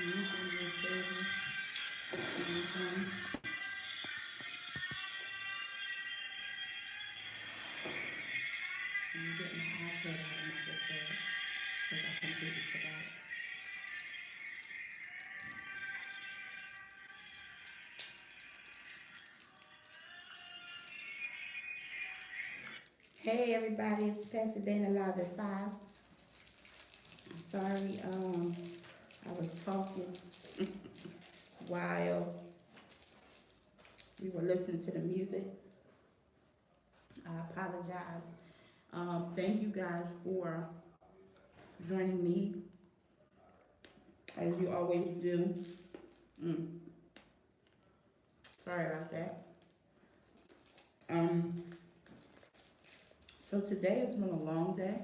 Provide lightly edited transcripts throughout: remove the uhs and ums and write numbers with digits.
Anything you favor, anything. I'm getting the iPad out of my book bag because I completely forgot. Hey everybody, it's Pastor Dana live at 5. Sorry, I was talking while we were listening to the music. I apologize. Thank you guys for joining me as you always do. Mm, sorry about that. Um, so today has been a long day,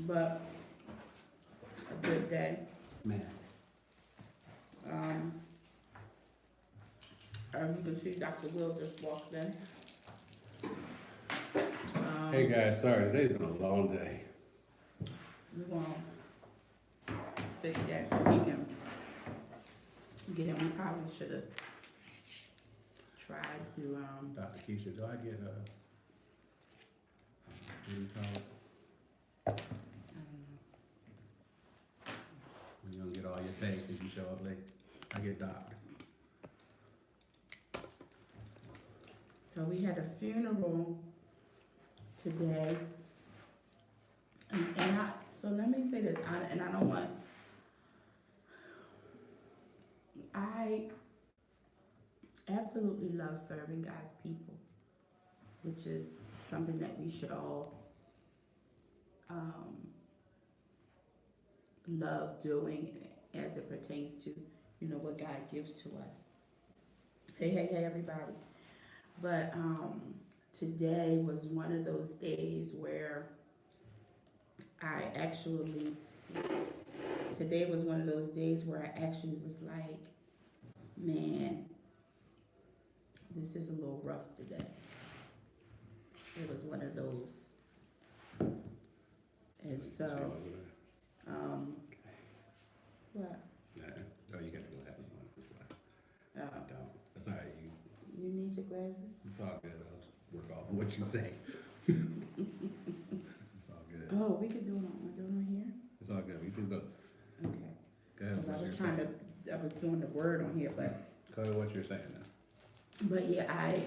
but a good day. Man, Um, as you can see, Dr. Will just walked in. hey guys, sorry, today's been a long day. We're gonna fix that so we can get him. We probably should have tried to, Dr. Keisha, do I get what do you call it? When you don't get all your pay because you show up late? I get docked. so we had a funeral today. So let me say this, and I don't want, I absolutely love serving God's people, which is something that we should all um, love doing as it pertains to, what God gives to us. Hey, everybody. But today was one of those days where I actually, today was one of those days where I actually was like, man, this is a little rough today. It was one of those. And so, what? Nah. Oh, you got your glasses on. I Uh, don't. That's all right. you need your glasses? It's all good. I'll work off of what you say. It's all good. Oh, we could do it on here? It's all good. We can go. Okay. Go ahead. Because I What was you're trying saying. to, I was doing the word on here, but Go ahead. What you're saying now. But yeah, I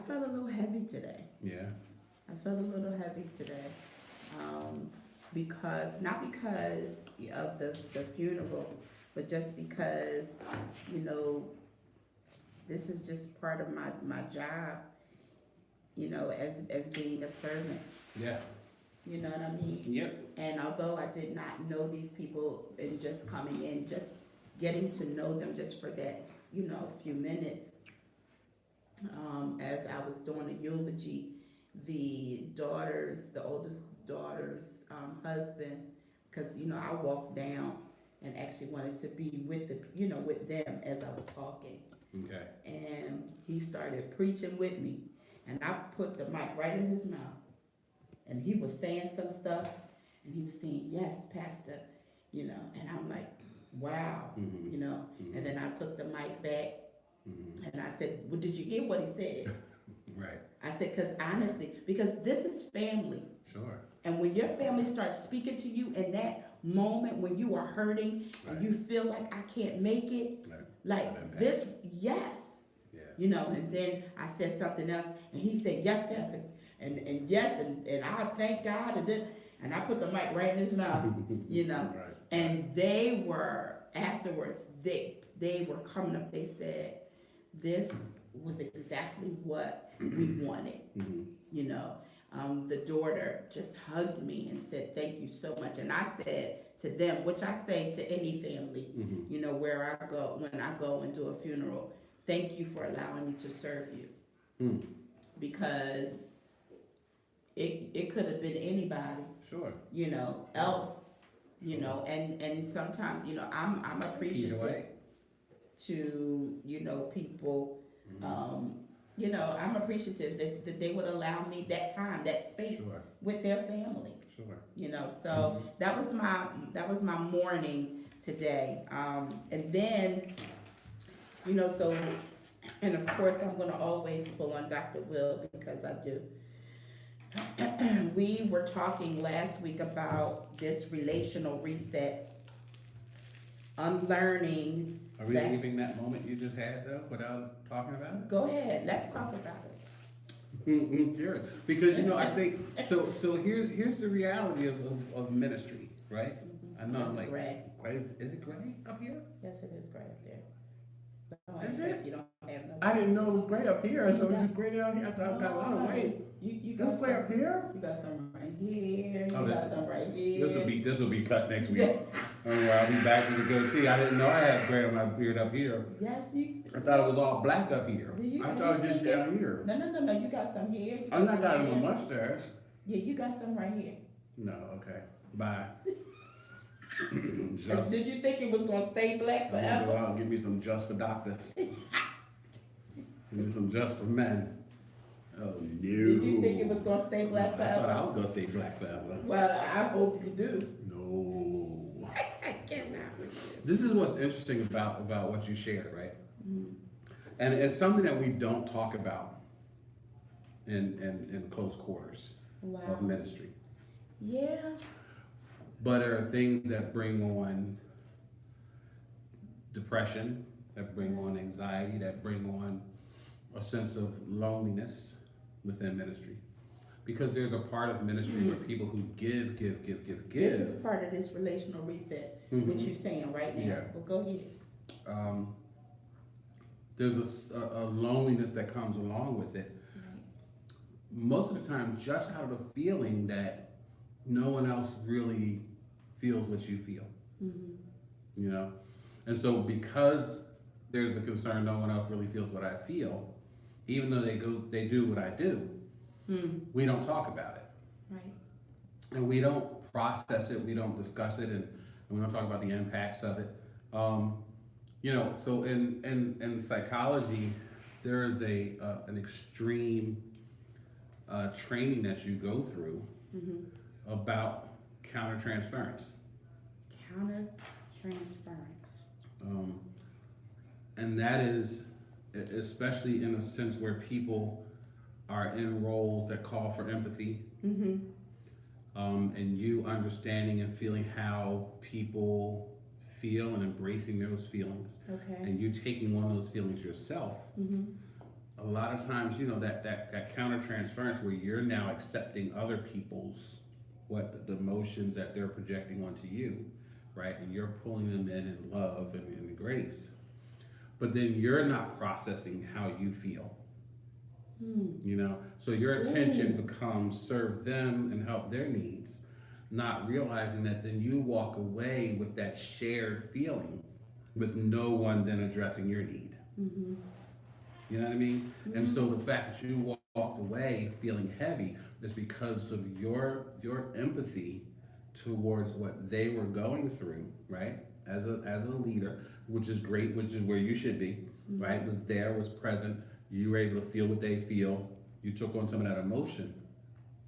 felt a little heavy today. Yeah. I felt a little heavy today. Because, not because of the funeral, but just because, this is just part of my job, as being a servant. Yeah. You know what I mean? Yep. And although I did not know these people and just coming in, just getting to know them just for that, few minutes, as I was doing a eulogy, the oldest daughter's husband, because, I walked down and actually wanted to be with with them as I was talking. Okay. And he started preaching with me, and I put the mic right in his mouth. And he was saying some stuff, and he was saying, "Yes, Pastor," and I'm like, wow, Mm-hmm. Mm-hmm. and then I took the mic back, Mm-hmm. and I said, well, did you hear what he said? Right. I said, because honestly, because this is family. Sure. And when your family starts speaking to you in that moment when you are hurting and you feel like I can't make it, Right. like this, yes. Yeah. And then I said something else, and he said, yes, Pastor, and yes, and I thank God, and I put the mic right in his mouth, Right. and they were, afterwards, they were coming up, they said, this was exactly what we wanted, the daughter just hugged me and said, thank you so much, and I said to them, which I say to any family, where I go, when I go and do a funeral, thank you for allowing me to serve you. Because it could have been anybody, Sure. else, and sometimes, I'm appreciative to, people, I'm appreciative that they would allow me that time, that space Sure. with their family. sure. You know, so that was my morning today. And then, you know, so, and of course, I'm gonna always pull on Dr. Will because I do. We were talking last week about this relational reset, unlearning. Are we leaving that moment you just had though, without talking about it? Go ahead, let's talk about it. Sure. Because, you know, I think, so here's the reality of ministry, right? I know, I'm like, Gray. is it gray up here? Yes, it is gray up there. Oh, Is except it? You don't have no. I didn't know it was gray up here, so it's just gray down here. I thought I got a lot of white. You Is got it gray up some, here? you got some right here, Oh, you got some right here. This will be cut next week. I'll be back to the goatee. I didn't know I had gray on my beard up here. Yes, you. I thought it was all black up here. I thought it was just down here. No, you got some here. You I'm not some got here. my mustache. Yeah, you got some right here. No, okay. Bye. Did you think it was gonna stay black Go forever? out and give me some just for doctors. Give me some just for men. Oh no. Did you think it was gonna stay black I thought I forever? was gonna stay black forever. Well, I hope you do. No. I cannot with you. This is what's interesting about what you shared, right? Mm. And it's something that we don't talk about in close quarters Wow. of ministry. Yeah. But there are things that bring on depression, that bring on anxiety, that bring on a sense of loneliness within ministry. Because there's a part of ministry where people who give. This is part of this relational reset, which you're saying right now. Yeah. Well, go ahead. There's a loneliness that comes along with it. Right. Most of the time, just out of the feeling that no one else really feels what you feel. You know? And so because there's a concern no one else really feels what I feel, even though they do what I do, we don't talk about it. Right. And we don't process it, we don't discuss it, and we don't talk about the impacts of it. You know, so in psychology, there is an extreme training that you go through about countertransference. Countertransference. And that is, especially in a sense where people are in roles that call for empathy, and you understanding and feeling how people feel and embracing those feelings, Okay. and you taking one of those feelings yourself. A lot of times, you know, that countertransference where you're now accepting other people's the emotions that they're projecting onto you, right? And you're pulling them in love and in grace. But then you're not processing how you feel. You know, so your attention becomes serve them and help their needs, not realizing that then you walk away with that shared feeling with no one then addressing your need. You know what I mean? And so the fact that you walked away feeling heavy is because of your empathy towards what they were going through, right? As a leader, which is great, which is where you should be, right? Was there, was present. You were able to feel what they feel. You took on some of that emotion.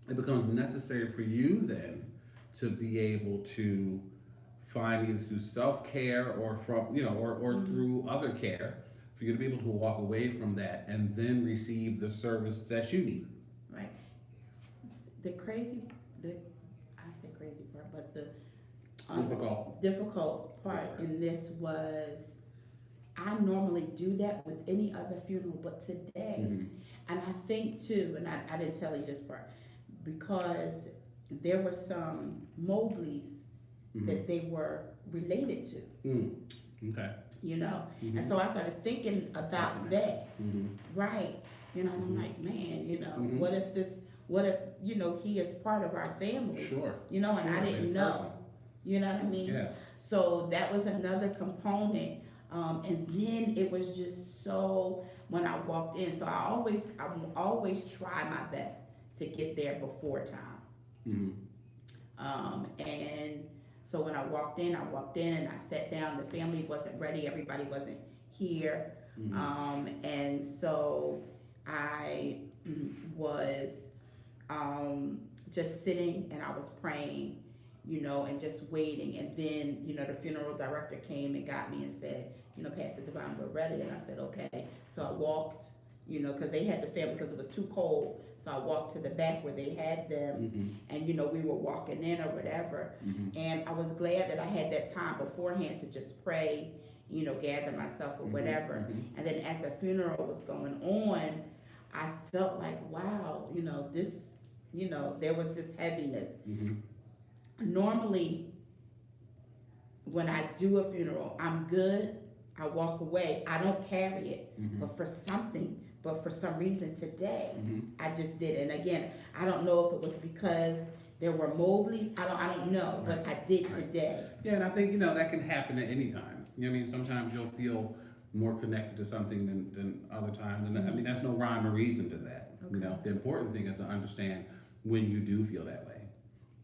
It becomes necessary for you then to be able to find either through self-care or from, you know, or through other care, for you to be able to walk away from that and then receive the service that you need. Right. I say crazy part, but the difficult part in this was I normally do that with any other funeral, but today, and I think too, and I didn't tell you this part, because there were some Mobleys that they were related to. Okay. You know, and so I started thinking about that, right? You know, and I'm like, man, you know, what if, you know, he is part of our family? Sure. You know, and I didn't know. You know what I mean? Yeah. So that was another component. And then it was just so, when I walked in, so I always try my best to get there before time. And so when I walked in and I sat down, the family wasn't ready, everybody wasn't here. And so I was just sitting and I was praying, and just waiting. And then, the funeral director came and got me and said, Pastor Divine, we're ready. And I said, okay. So I walked, because they had the family because it was too cold. So I walked to the back where they had them, and we were walking in or whatever. And I was glad that I had that time beforehand to just pray, gather myself or whatever. And then as the funeral was going on, I felt like, wow, this, there was this heaviness. Normally, when I do a funeral, I'm good. I walk away. I don't carry it. But for some reason today, I just did. And again, I don't know if it was because there were Mobleys. I don't know, but I did today. Yeah, and I think, that can happen at any time. Sometimes you'll feel more connected to something than other times. And that's no rhyme or reason to that. Okay. The important thing is to understand when you do feel that way,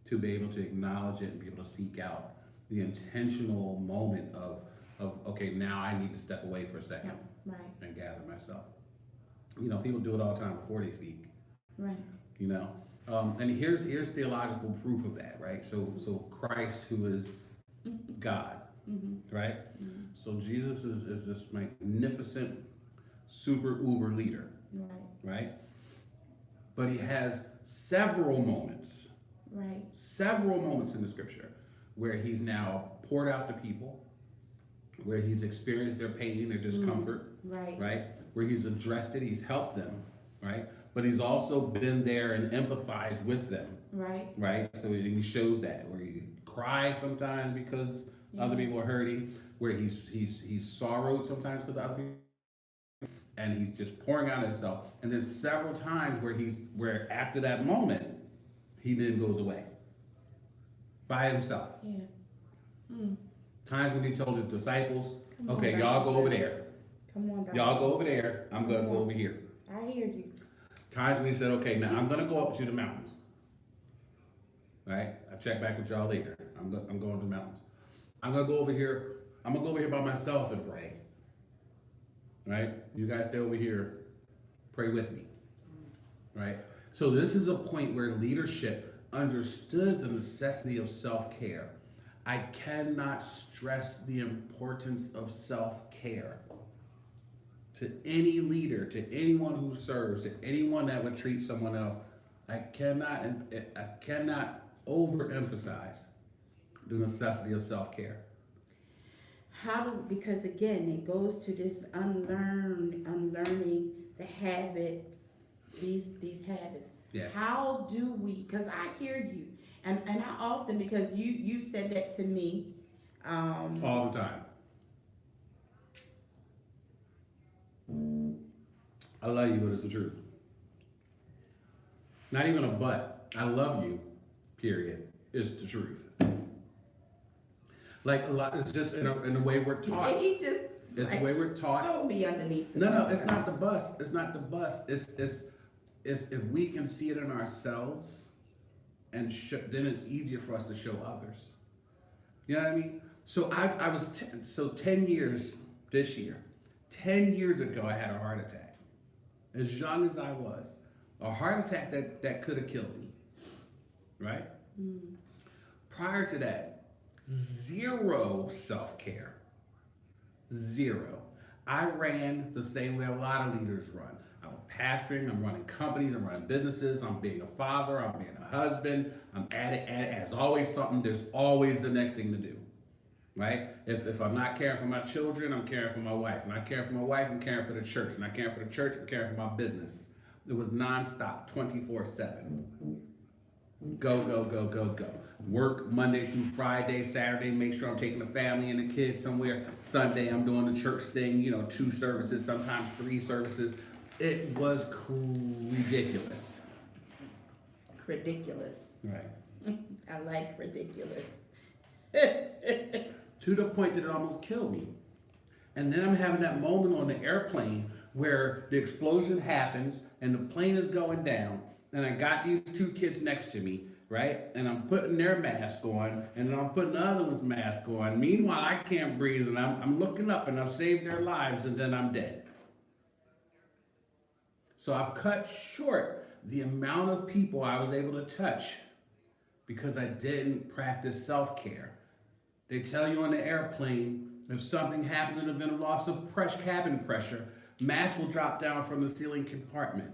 to be able to acknowledge it and be able to seek out the intentional moment of okay, now I need to step away for a second, right, and gather myself. People do it all the time before they speak. Right. And here's theological proof of that, right? So Christ, who is God, right? So Jesus is this magnificent, super uber leader, right? But he has several moments in the scripture where he's now poured out to people, where he's experienced their pain, their discomfort, right? Where he's addressed it, he's helped them, right? But he's also been there and empathized with them, right? So he shows that, where he cries sometimes because other people are hurting, where he's sorrowed sometimes because other people, and he's just pouring out himself. And there's several times where after that moment, he then goes away by himself. Times when he told his disciples, okay, y'all go over there. Come on, Y'all go over there. I'm going to go over here. I hear you. Times when he said, okay, now I'm going to go up to the mountains. Right? I'll check back with y'all later. I'm going to the mountains. I'm going to go over here. I'm going to go over here by myself and pray. Right? You guys stay over here. Pray with me. Right? So this is a point where leadership understood the necessity of self-care. I cannot stress the importance of self-care. To any leader, to anyone who serves, to anyone that would treat someone else, I cannot overemphasize the necessity of self-care. Because again, it goes to this unlearning the habit, these habits. Yeah. How do we, because I hear you, and I often, because you said that to me. All the time. I love you, but it's the truth. Not even a but. I love you, period. It's the truth. Like a lot, it's just in the way we're taught. It's the way we're taught. Throw me underneath the No, bus. it's not the bus. It's not the bus. It's if we can see it in ourselves, and then it's easier for us to show others. You know what I mean? So I was 10 years this year. 10 years ago, I had a heart attack. As young as I was, a heart attack that could have killed me. Right? Prior to that, zero self-care. Zero. I ran the same way a lot of leaders run. I'm pastoring, I'm running companies, I'm running businesses, I'm being a father, I'm being a husband, I'm at it. There's always something, there's always the next thing to do. Right? If I'm not caring for my children, I'm caring for my wife. I'm not caring for my wife, I'm caring for the church. I'm not caring for the church, I'm caring for my business. It was nonstop, 24/7. Go, go, go, go, go. Work Monday through Friday, Saturday, make sure I'm taking the family and the kids somewhere. Sunday, I'm doing the church thing, 2 services, sometimes 3 services. It was ridiculous. Ridiculous. Right. I like ridiculous. To the point that it almost killed me. And then I'm having that moment on the airplane where the explosion happens and the plane is going down, and I got these 2 kids next to me, right? And I'm putting their mask on, and then I'm putting the other one's mask on. Meanwhile, I can't breathe, and I'm looking up, and I've saved their lives, and then I'm dead. So I've cut short the amount of people I was able to touch because I didn't practice self-care. They tell you on the airplane, if something happens in the event of loss of cabin pressure, masks will drop down from the ceiling compartment.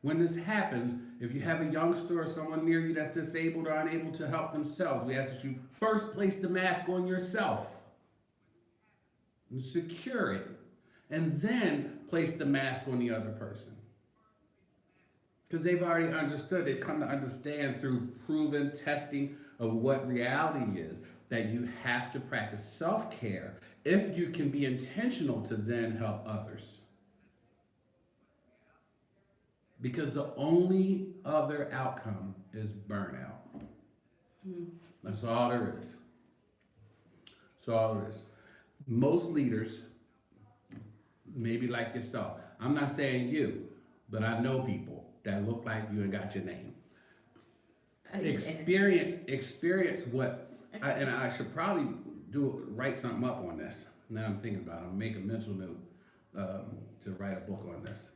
When this happens, if you have a youngster or someone near you that's disabled or unable to help themselves, we ask that you first place the mask on yourself and secure it, and then place the mask on the other person. Because they've already understood, they've come to understand through proven testing of what reality is, that you have to practice self-care if you can be intentional to then help others. Because the only other outcome is burnout. That's all there is. That's all there is. Most leaders, maybe like yourself, I'm not saying you, but I know people that look like you and got your name. Experience what, and I should probably write something up on this. Now I'm thinking about it. Make a mental note to write a book on this.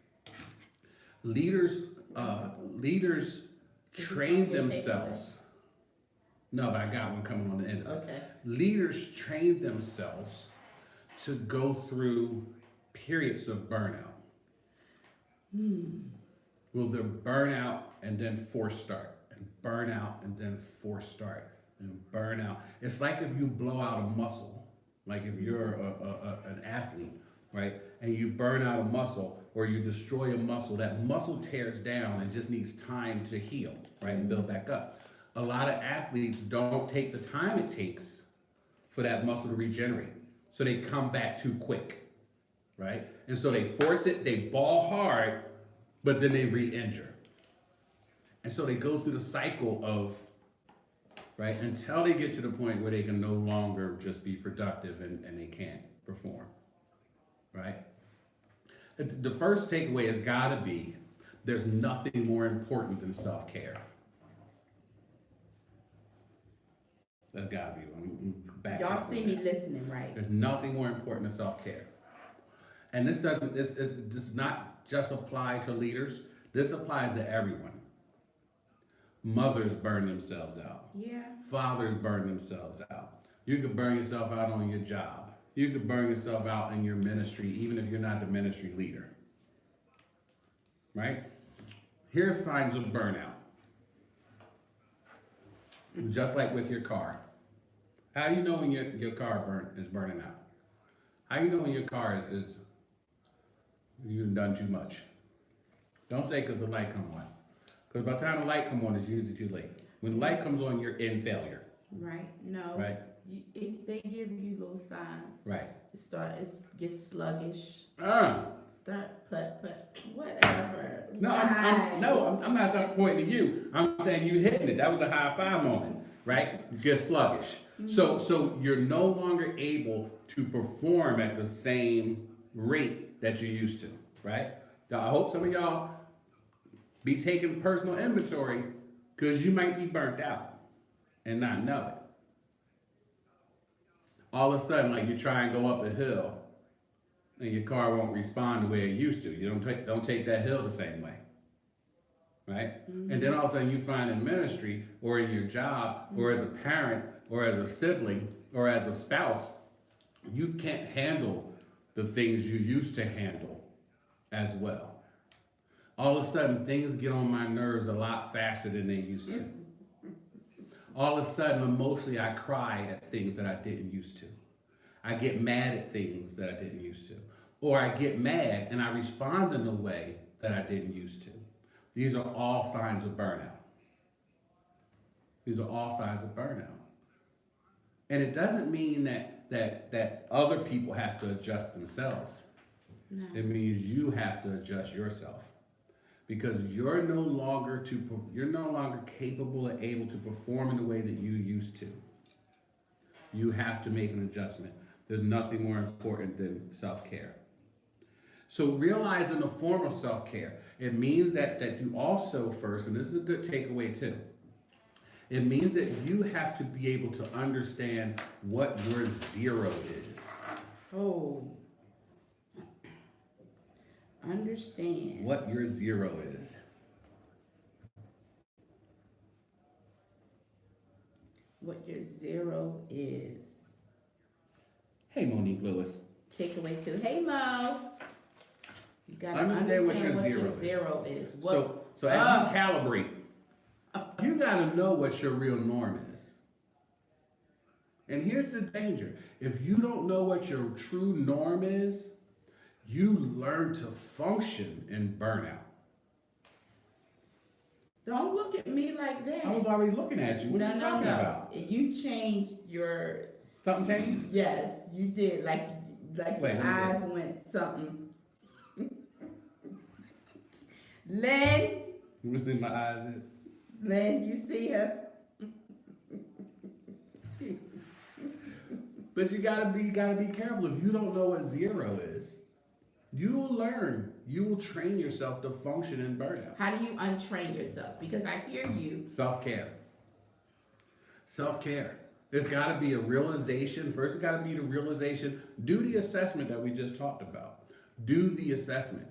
Leaders train themselves. No, but I got one coming on the end of it. Okay. Leaders train themselves to go through periods of burnout. Well, they're burnout and then force start, and burnout and then force start, and burnout. It's like if you blow out a muscle, like if you're an athlete, right? And you burn out a muscle or you destroy a muscle, that muscle tears down and just needs time to heal, right? And build back up. A lot of athletes don't take the time it takes for that muscle to regenerate. So they come back too quick, right? And so they force it, they ball hard, but then they re-injure. And so they go through the cycle of, right, until they get to the point where they can no longer just be productive and they can't perform. Right? The first takeaway has got to be, there's nothing more important than self-care. That's got to be. Y'all see me listening, right? There's nothing more important than self-care. And this does not just apply to leaders. This applies to everyone. Mothers burn themselves out. Yeah. Fathers burn themselves out. You could burn yourself out on your job. You could burn yourself out in your ministry, even if you're not the ministry leader. Right? Here's signs of burnout. Just like with your car. How do you know when your car is burning out? How do you know when your car is you've done too much? Don't say because the light comes on. Because by the time the light comes on, it's usually too late. When the light comes on, you're in failure. Right. No. Right. They give you little signs. Right. It gets sluggish. Start put whatever. No, I'm not pointing to you. I'm saying you hitting it. That was a high five moment, right? You get sluggish. So you're no longer able to perform at the same rate that you used to, right? I hope some of y'all be taking personal inventory because you might be burnt out and not know it. All of a sudden, like you try and go up a hill and your car won't respond the way it used to. You don't take that hill the same way, right? Mm-hmm. And then all of a sudden you find in ministry or in your job or as a parent or as a sibling or as a spouse, you can't handle the things you used to handle as well. All of a sudden things get on my nerves a lot faster than they used to. All of a sudden, emotionally, I cry at things that I didn't used to. I get mad at things that I didn't used to. Or I get mad and I respond in a way that I didn't used to. These are all signs of burnout. These are all signs of burnout. And it doesn't mean that other people have to adjust themselves. No. It means you have to adjust yourself. Because you're no longer capable and able to perform in the way that you used to. You have to make an adjustment. There's nothing more important than self-care. So realizing a form of self-care, it means that you also first, and this is a good takeaway too, it means that you have to be able to understand what your zero is. Oh. Understand What your zero is. what your zero is. Hey, Monique Lewis. Takeaway 2. Hey, Mo. You gotta Understand understand what your what zero your is. zero is. What, So as you calibrate, you gotta know what your real norm is. And here's the danger. If you don't know what your true norm is, you learn to function in burnout. don't look at me like that. I was already looking at you. What are you talking about? You changed your, Something changed? yes, you did. Like Wait, your let me eyes went something. Len, Within my eyes is. Len, you see her? But you gotta be careful. If you don't know what zero is, you will learn. You will train yourself to function in burnout. How do you untrain yourself? Because I hear you. Self-care. Self-care. There's gotta be a realization. First, it's gotta be the realization. Do the assessment that we just talked about. Do the assessment,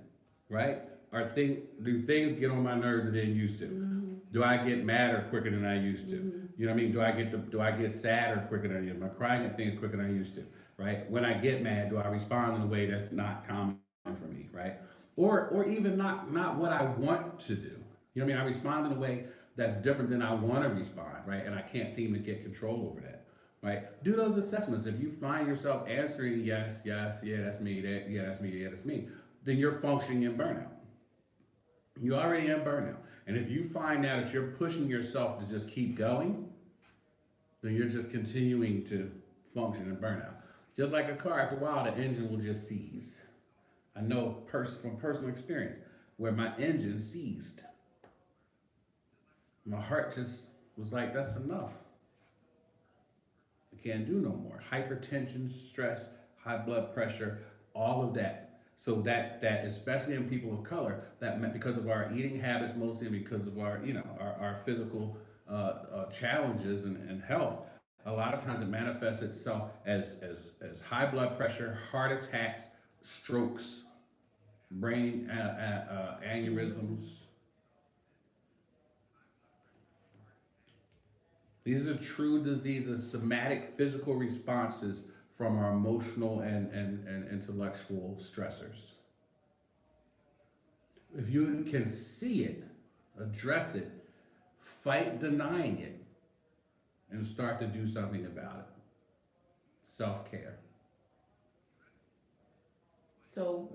right? Do things get on my nerves that they didn't used to? Mm-hmm. Do I get madder quicker than I used to? Mm-hmm. You know what I mean? Do I get sadder quicker than I used to? Am I crying at things quicker than I used to? Right? When I get mad, do I respond in a way that's not common for me? Right? Or even not what I want to do. You know what I mean? I respond in a way that's different than I want to respond, right? And I can't seem to get control over that. Right? Do those assessments. If you find yourself answering yes, yes, yeah, that's me, that's me, yeah, that's me, then you're functioning in burnout. You're already in burnout. And if you find out that you're pushing yourself to just keep going, then you're just continuing to function in burnout. Just like a car, after a while, the engine will just seize. I know from personal experience where my engine seized. My heart just was like, that's enough. I can't do no more. Hypertension, stress, high blood pressure, all of that. So that especially in people of color, that meant because of our eating habits, mostly because of our our physical challenges and health, a lot of times it manifests itself as high blood pressure, heart attacks, strokes, brain aneurysms. These are true diseases, somatic physical responses from our emotional and intellectual stressors. If you can see it, address it, fight denying it, and start to do something about it. Self-care. So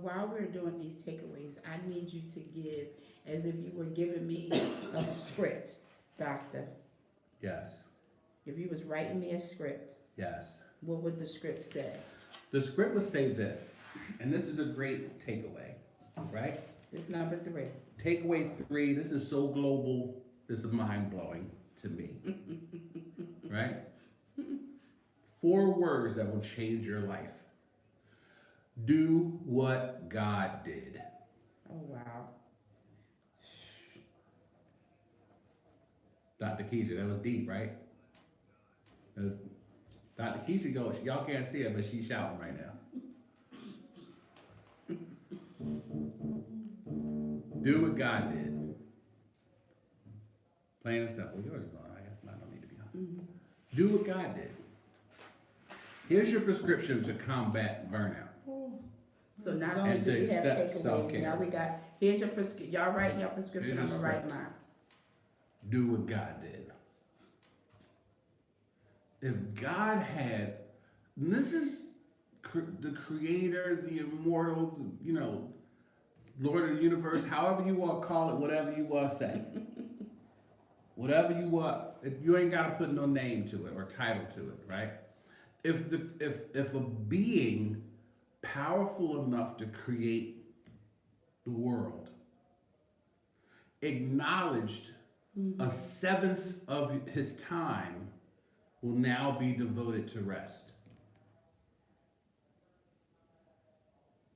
while we're doing these takeaways, I need you to give, as if you were giving me a script, doctor. Yes. If you was writing me a script, Yes. what would the script say? The script would say this, and this is a great takeaway, right? It's number 3. Takeaway 3, this is so global, this is mind-blowing to me, right? 4 words that will change your life. Do what God did. Oh, wow. Dr. Keisha, that was deep, right? That was, Dr. Keisha goes, y'all can't see her, but she's shouting right now. Do what God did. Plain and simple. Yours is on. I don't need to be on. Mm-hmm. Do what God did. Here's your prescription to combat burnout. So not only And do to we have accept takeaways, self-care. now we got, here's your prescription, y'all write your prescription, Here's I'm your gonna write script. mine. Do what God did. If God had, and this is the creator, the immortal, Lord of the universe, however you want to call it, whatever you want to say. Whatever you want, you ain't got to put no name to it or title to it, right? If a being powerful enough to create the world acknowledged a 1/7 of his time will now be devoted to rest.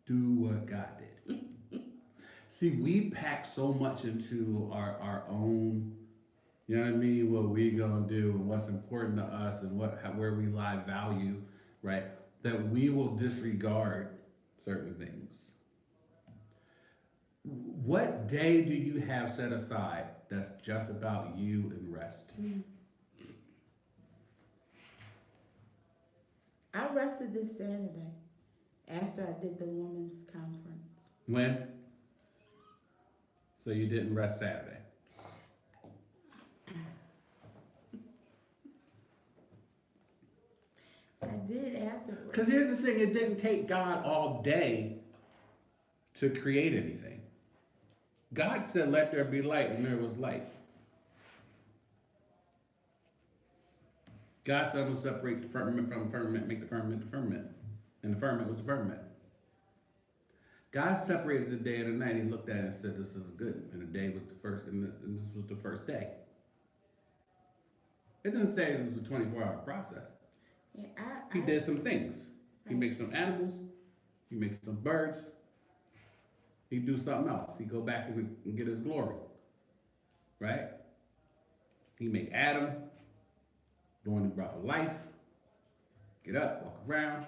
Do what God did. See, we pack so much into our own, you know what I mean, what we gonna do and what's important to us and where we lie value, right? That we will disregard certain things. What day do you have set aside that's just about you and rest? rested this Saturday after I did the women's conference. When? So you didn't rest Saturday? I did afterwards. Because here's the thing, it didn't take God all day to create anything. God said, let there be light, and there was light. God said, I'm going to separate the firmament from the firmament, make the firmament the firmament. And the firmament was the firmament. God separated the day and the night. He looked at it and said, this is good. And the day was the first, and this was the first day. It doesn't say it was a 24-hour process. Yeah, He did some things. He makes some animals. He makes some birds. He do something else. He go back and get his glory. Right? He made Adam, doing the breath of life. Get up, walk around,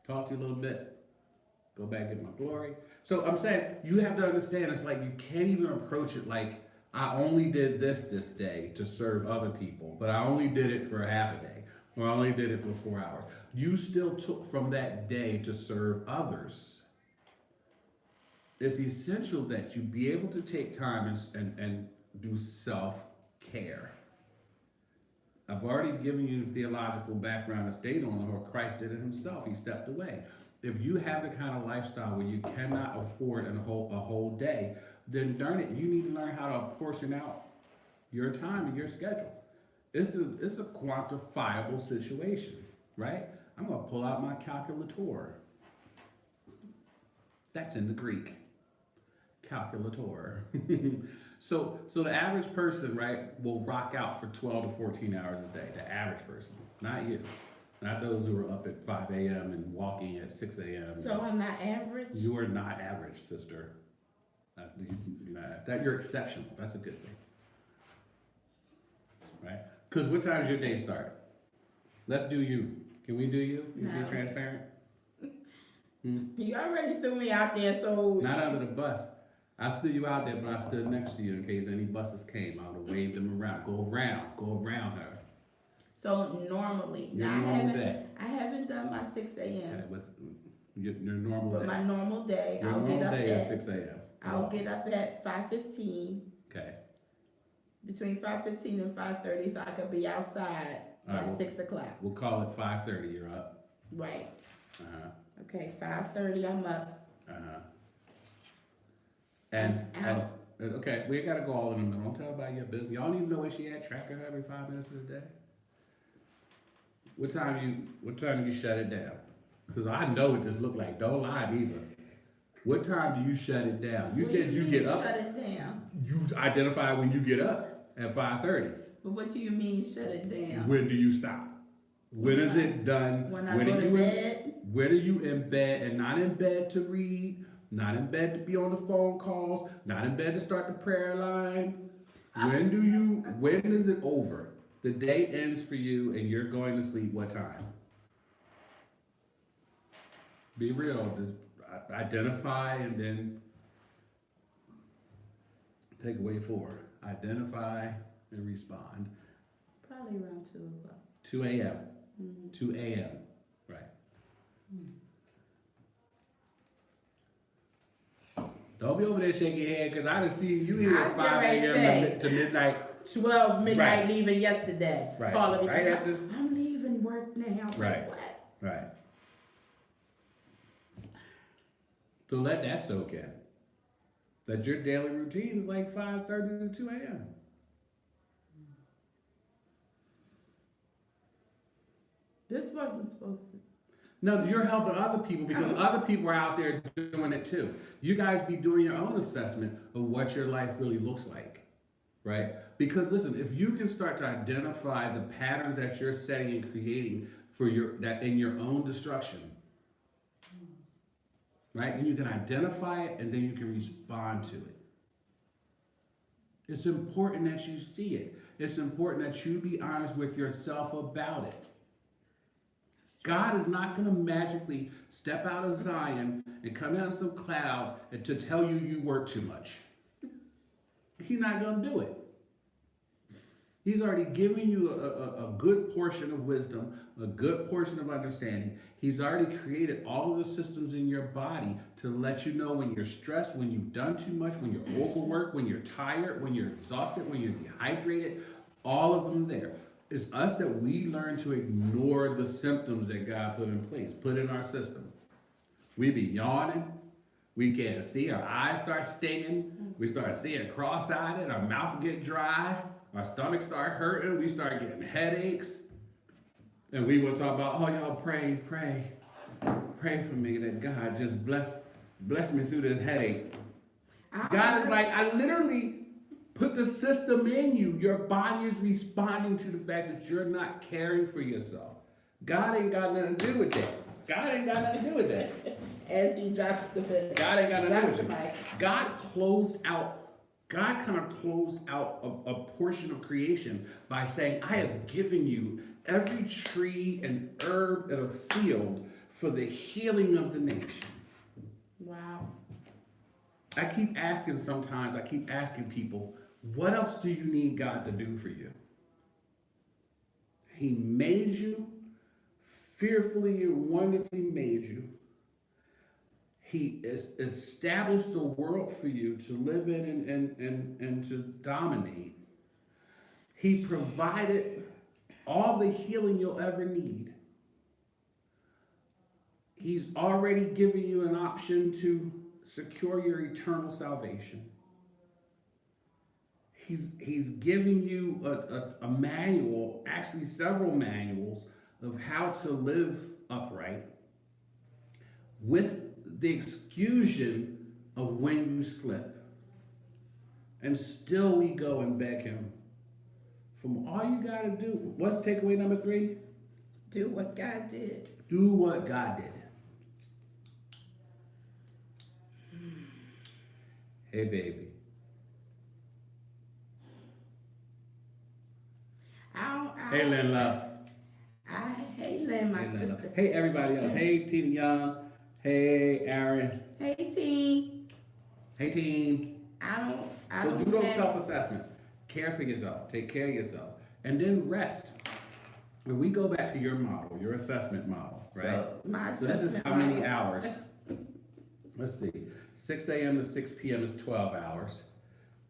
talk to you a little bit, go back and get my glory. So I'm saying, you have to understand, it's like you can't even approach it like, I only did this day to serve other people, but I only did it for half a day, or I only did it for 4 hours. You still took from that day to serve others. It's essential that you be able to take time and do self-care. I've already given you the theological background and state on how Christ did it himself. He stepped away. If you have the kind of lifestyle where you cannot afford a whole day, then darn it, you need to learn how to portion out your time and your schedule. It's a quantifiable situation, right? I'm going to pull out my calculator. That's in the Greek. Calculator. So the average person, right, will rock out for 12 to 14 hours a day. The average person, not you. Not those who are up at 5 a.m. and walking at 6 a.m. So I'm not average? You are not average, sister. You're exceptional. That's a good thing. Right? Because what time does your day start? Let's do you. Can we do you? Can we No. be transparent? You already threw me out there, so. Not under the bus. I threw you out there, but I stood next to you in case any buses came. I would have waved them around. Go around her. So normally, Your now normal day. I haven't done my 6 a.m. Okay, with your normal But day. my normal day, Your I'll get normal up day is at, 6 a.m. I'll get up at 5:15, Okay. between 5:15 and 5:30, so I could be outside All right, by well- 6 o'clock. We'll call it 5:30. You're up. Right. Uh-huh. Okay, 5:30, I'm up. Uh-huh. And okay, we ain't gotta go all in the middle. Don't tell everybody your business. Y'all need to know where she at. Track her every 5 minutes of the day. What time do you shut it down? Because I know what this look like. Don't lie neither. What time do you shut it down? You What said do you mean get up. Shut it down. You identify when you get up at 5:30. But what do you mean shut it down? When do you stop? When is it done? When I When go are to you bed? When are you in bed and not in bed to read, not in bed to be on the phone calls, not in bed to start the prayer line? When is it over? The day ends for you and you're going to sleep what time? Be real, just identify and then take away 4. Identify and respond. Probably around 2 o'clock. 2 a.m. Mm-hmm. 2 a.m. Right. Don't be over there shaking your head because I done seen you here I at was 5 getting ready to a.m. say. to midnight. 12 midnight Right. leaving yesterday. Right. Calling me Right saying, after- I'm leaving work now. I'm Right. like, what? Right. So let that soak in. That your daily routine is like 5:30 to 2 a.m. This wasn't supposed to. No, you're helping other people because other people are out there doing it too. You guys be doing your own assessment of what your life really looks like, right? Because listen, if you can start to identify the patterns that you're setting and creating for in your own destruction, right? And you can identify it and then you can respond to it. It's important that you see it. It's important that you be honest with yourself about it. God is not going to magically step out of Zion and come down some clouds and to tell you you work too much. He's not going to do it. He's already given you a good portion of wisdom, a good portion of understanding. He's already created all of the systems in your body to let you know when you're stressed, when you've done too much, when you're overworked, when you're tired, when you're exhausted, when you're dehydrated. All of them there. It's us that we learn to ignore the symptoms that God put in place, put in our system. We be yawning. We can't see. Our eyes start stinging. We start seeing cross-eyed. Our mouth get dry. Our stomach start hurting. We start getting headaches. And we will talk about, oh, y'all pray for me that God just bless me through this headache. God is like, I literally put the system in you. Your body is responding to the fact that you're not caring for yourself. God ain't got nothing to do with that. God ain't got nothing to do with that. As he drops the bed. God ain't got nothing to do with it. God kind of closed out a portion of creation by saying, I have given you every tree and herb in a field for the healing of the nation. Wow. I keep asking people, what else do you need God to do for you? He made you, fearfully and wonderfully made you. He established the world for you to live in and to dominate. He provided all the healing you'll ever need. He's already given you an option to secure your eternal salvation. He's giving you a manual, actually several manuals, of how to live upright with the exclusion of when you slip. And still we go and beg him. From all you got to do, what's takeaway number 3? Do what God did. Do what God did. Hey, baby. Hey, Lynn Love. Hey, Lynn, my sister. Hey, everybody else. Hey, Tina Young. Hey, Aaron. Hey, team. Hey, team. I So don't do those have... self-assessments. Care for yourself. Take care of yourself. And then rest. When we go back to your model, your assessment model, right? So this is how many hours? Let's see. 6 a.m. to 6 p.m. is 12 hours,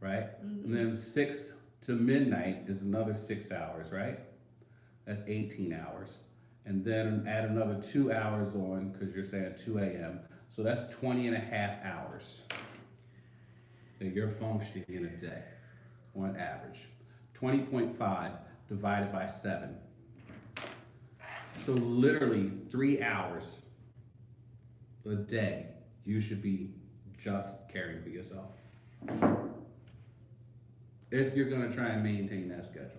right? And then 6 to midnight is another 6 hours, right? That's 18 hours. And then add another 2 hours on, because you're saying 2 a.m. So that's 20 and a half hours that you're functioning in a day, on average. 20.5 divided by 7. So literally 3 hours a day, you should be just caring for yourself. If you're gonna try and maintain that schedule.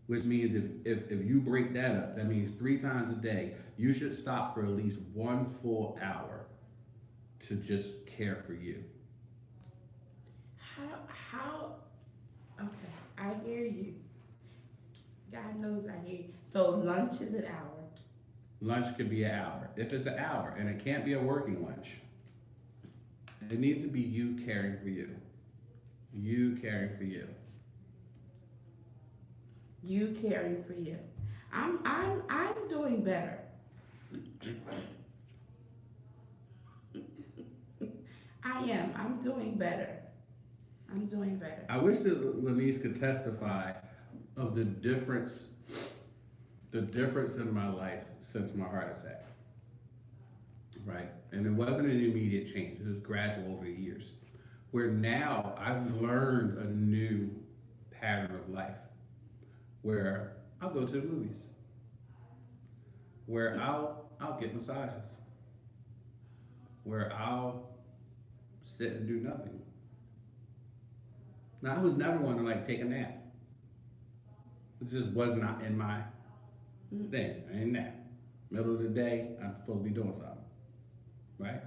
Which means if you break that up, that means 3 times a day, you should stop for at least 1 full hour to just care for you. Okay, I hear you. God knows I hear you. So lunch is an hour. Lunch could be an hour. If it's an hour, and it can't be a working lunch, it needs to be you caring for you. You caring for you. You caring for you. I'm doing better. I am. I'm doing better. I'm doing better. I wish that Lenise could testify of the difference in my life since my heart attack. Right? And it wasn't an immediate change. It was gradual over the years. Where now I've learned a new pattern of life. Where I'll go to the movies. Where I'll get massages. Where I'll sit and do nothing. Now I was never one to like take a nap. It just was not in my thing. I ain't nap. Middle of the day, I'm supposed to be doing something. Right?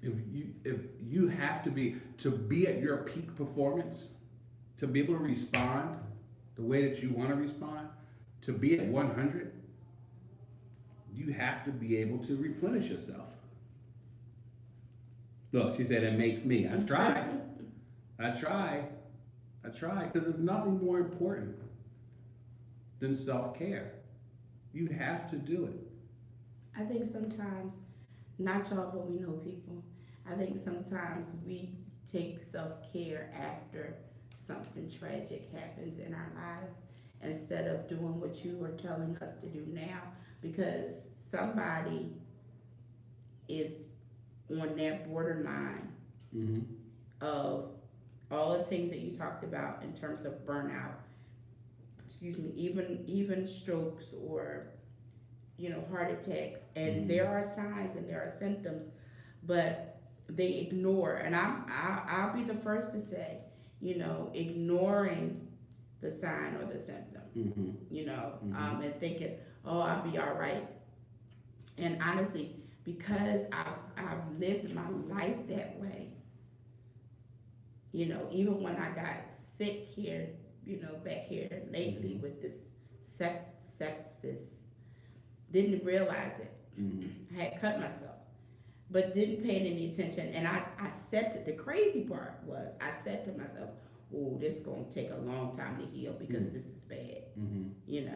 If you have to be at your peak performance, to be able to respond the way that you want to respond, to be at 100, you have to be able to replenish yourself. Look, she said it makes me. I try. I try, because there's nothing more important than self-care. You have to do it. I think sometimes, not y'all, but we know people. I think sometimes we take self-care after something tragic happens in our lives instead of doing what you are telling us to do now, because somebody is on that borderline Mm-hmm. of all the things that you talked about in terms of burnout, excuse me, even strokes or heart attacks, and there are signs and there are symptoms, but they ignore. And I'll be the first to say, ignoring the sign or the symptom, Mm-hmm. and thinking, oh, I'll be all right. And honestly, because I've lived my life that way, even when I got sick here, back here lately with this sepsis, didn't realize it. Mm-hmm. I had cut myself, but didn't pay any attention. And I said, the crazy part was, I said to myself, oh, this is going to take a long time to heal because this is bad. Mm-hmm.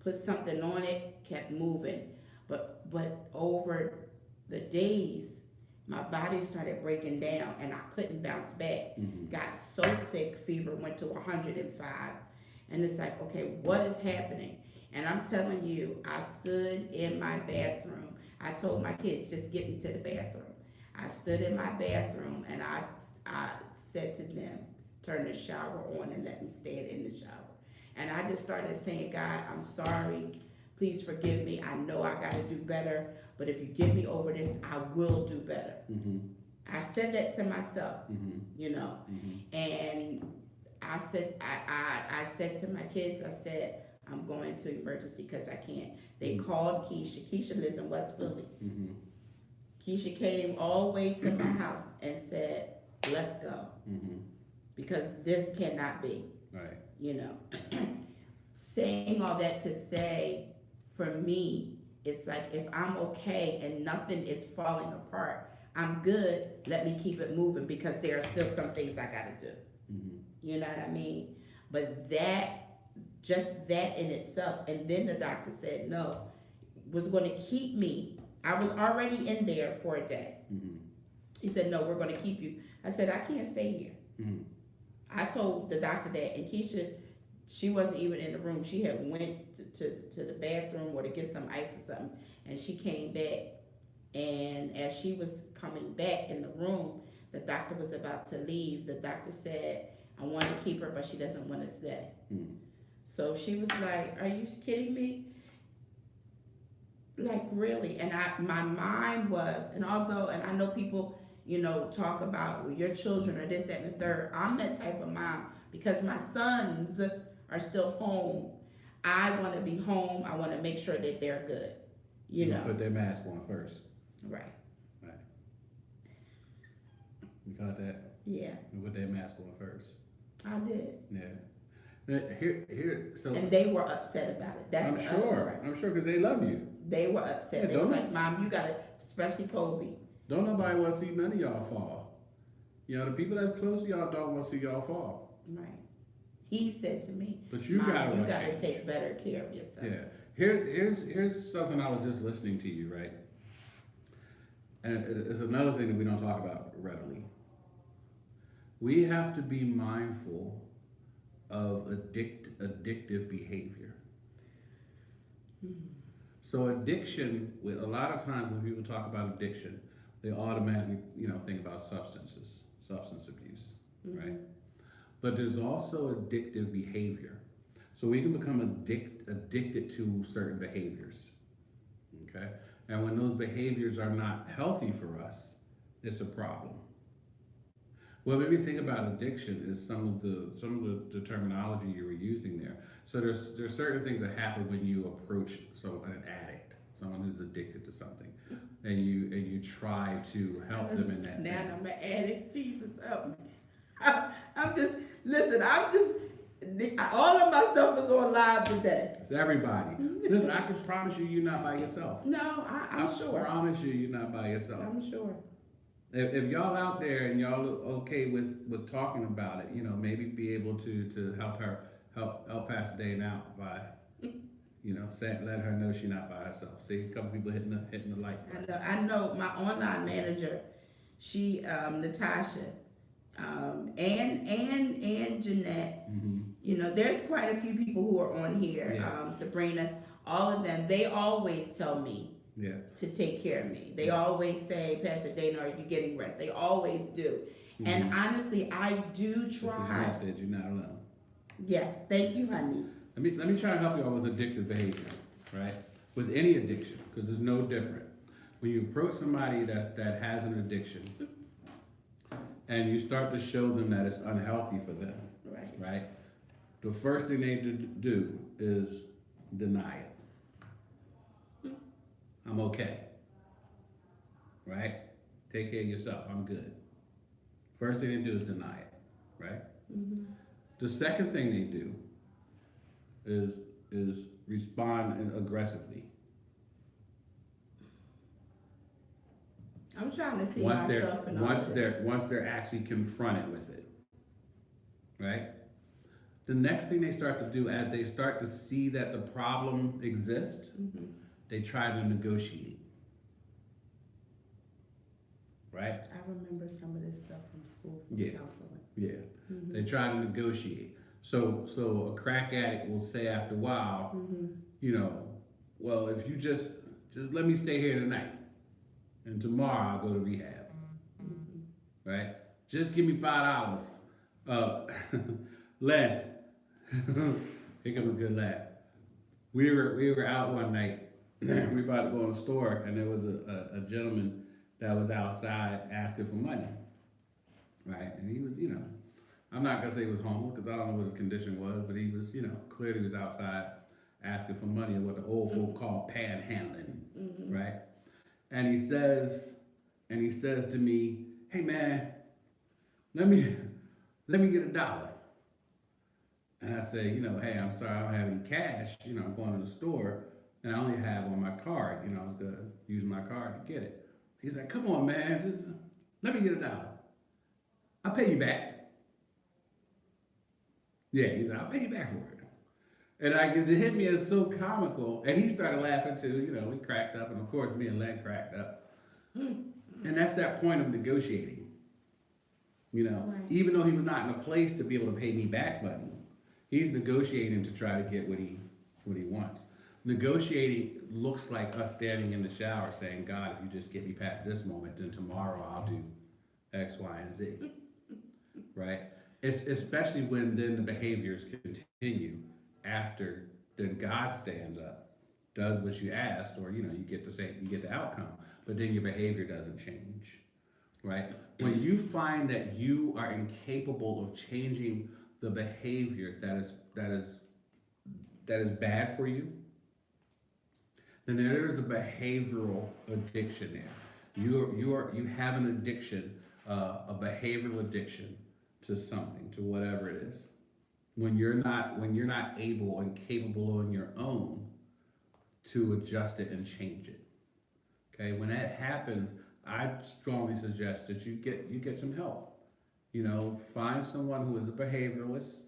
Put something on it, kept moving. But over the days, my body started breaking down and I couldn't bounce back. Mm-hmm. Got so sick, fever went to 105. And it's like, okay, what is happening? And I'm telling you, I stood in my bathroom. I told my kids, just get me to the bathroom. I stood in my bathroom and I said to them, turn the shower on and let me stand in the shower. And I just started saying, God, I'm sorry. Please forgive me. I know I got to do better. But if you get me over this, I will do better. Mm-hmm. I said that to myself, Mm-hmm. Mm-hmm. And I said to my kids, I said, I'm going to emergency because I can't. They called Keisha. Keisha lives in West Philly. Mm-hmm. Keisha came all the way to my house and said, let's go. Mm-hmm. Because this cannot be. Right. Saying all that to say, for me, it's like if I'm okay and nothing is falling apart, I'm good, let me keep it moving because there are still some things I gotta do. Mm-hmm. You know what I mean? But just that in itself, and then the doctor said no, was gonna keep me. I was already in there for a day. Mm-hmm. He said, no, we're gonna keep you. I said, I can't stay here. Mm-hmm. I told the doctor that, and Keisha, she wasn't even in the room. She had went to the bathroom or to get some ice or something, and she came back. And as she was coming back in the room, the doctor was about to leave. The doctor said, I want to keep her, but she doesn't want to stay. Mm-hmm. So she was like, are you kidding me? Like, really? And my mind was, and I know people, talk about your children or this, that, and the third. I'm that type of mom because my sons are still home. I want to be home. I want to make sure that they're good. You know. Put their mask on first. Right. Right. You got that? Yeah. You put their mask on first. I did. Yeah. So. And they were upset about it. That's I'm sure because they love you. They were upset. Yeah, they were like, Mom, you gotta, especially Kobe. Don't nobody want to see none of y'all fall. The people that's close to y'all don't want to see y'all fall. Right. He said to me, but you Mom, gotta change. Take better care of yourself. Yeah. Here's something I was just listening to you, right? And it's another thing that we don't talk about readily. We have to be mindful of addictive behavior. Mm-hmm. So addiction, a lot of times when people talk about addiction, they automatically, think about substance abuse, Mm-hmm. right? But there's also addictive behavior. So we can become addicted to certain behaviors, okay? And when those behaviors are not healthy for us, it's a problem. What made me think about addiction is some of the terminology you were using there. So there's certain things that happen when you approach an addict, someone who's addicted to something, and you try to help them in that. Now I'm an addict. Jesus help me. All of my stuff is on live today. It's everybody. Listen, I can promise you're not by yourself. No, I'm sure. I promise you're not by yourself. I'm sure. if y'all out there and y'all look okay with talking about it, maybe be able to help Pastor Dane out by, let her know she's not by herself. See a couple people hitting the light button. I know my online manager, she, Natasha, and Jeanette, there's quite a few people who are on here, Yeah. Sabrina, all of them, they always tell me Yeah. to take care of me. They always say, Pastor Dana, are you getting rest? They always do. And honestly, I do try. This is said, you're not alone. Yes, thank you, honey. Let me try and help you all with addictive behavior, right? With any addiction, because it's no different. When you approach somebody that has an addiction, and you start to show them that it's unhealthy for them, right? The first thing they do is deny it. I'm okay, right? Take care of yourself, I'm good. First thing they do is deny it, right? The second thing they do is respond aggressively. I'm trying to see Once myself in all of this. once they're actually confronted with it, right? The next thing they start to do, as they start to see that the problem exists, they try to negotiate, right? I remember some of this stuff from school, from Yeah. counseling. Yeah, they try to negotiate. So a crack addict will say after a while, well, if you just let me stay here tonight, and tomorrow I'll go to rehab, right? Just give me $5. Len, here comes a good laugh. We were out one night. We were about to go in the store, and there was a gentleman that was outside asking for money, right? And he was, I'm not gonna say he was homeless because I don't know what his condition was, but he was, clearly was outside asking for money, and what the old folk call panhandling, right? And he says to me, "Hey man, let me get $1." And I say, hey, I'm sorry, I don't have any cash. I'm going to the store, and I only have on my card. I was gonna use my card to get it. He's like, "Come on, man, just let me get $1. I'll pay you back." Yeah, he's like, "I'll pay you back for it." And it hit me as so comical, and he started laughing too. We cracked up, and of course, me and Len cracked up. And that's that point of negotiating. Right. Even though he was not in a place to be able to pay me back money, he's negotiating to try to get what he wants. Negotiating looks like us standing in the shower saying, "God, if you just get me past this moment, then tomorrow I'll do X, Y, and Z." Right? It's especially when then the behaviors continue after then God stands up, does what you asked, or you get the outcome, but then your behavior doesn't change. Right? When you find that you are incapable of changing the behavior that is bad for you, then there is a behavioral addiction there. You have an addiction, a behavioral addiction to something, to whatever it is. When you're not able and capable on your own to adjust it and change it. Okay, when that happens, I strongly suggest that you get some help. Find someone who is a behavioralist.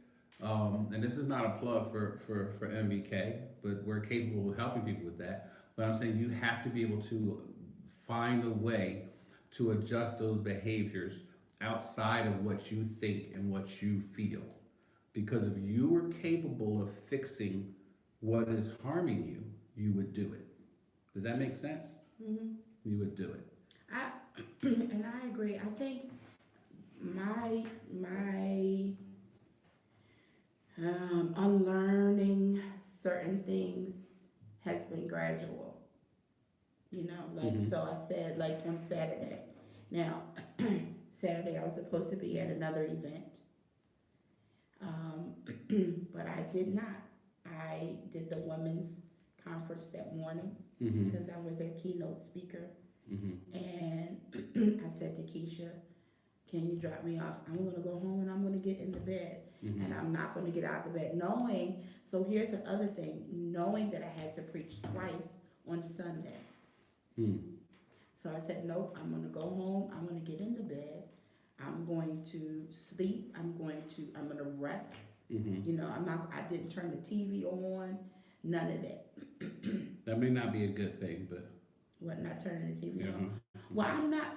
And this is not a plug for MBK, but we're capable of helping people with that. But I'm saying you have to be able to find a way to adjust those behaviors outside of what you think and what you feel. Because if you were capable of fixing what is harming you, you would do it. Does that make sense? You would do it. And I agree. I think my unlearning certain things has been gradual. So I said, like on Saturday. Now, Saturday I was supposed to be at another event, but I did not. I did the women's conference that morning because I was their keynote speaker. And I said to Keisha, "Can you drop me off? I'm going to go home and I'm going to get in the bed. And I'm not going to get out of bed." So here's the other thing, knowing that I had to preach twice on Sunday. So I said, nope, I'm gonna go home, I'm gonna get into bed, I'm going to sleep, I'm gonna rest. You know, I didn't turn the TV on, none of that. That may not be a good thing, but. What, not turning the TV Yeah. on? Well, I'm not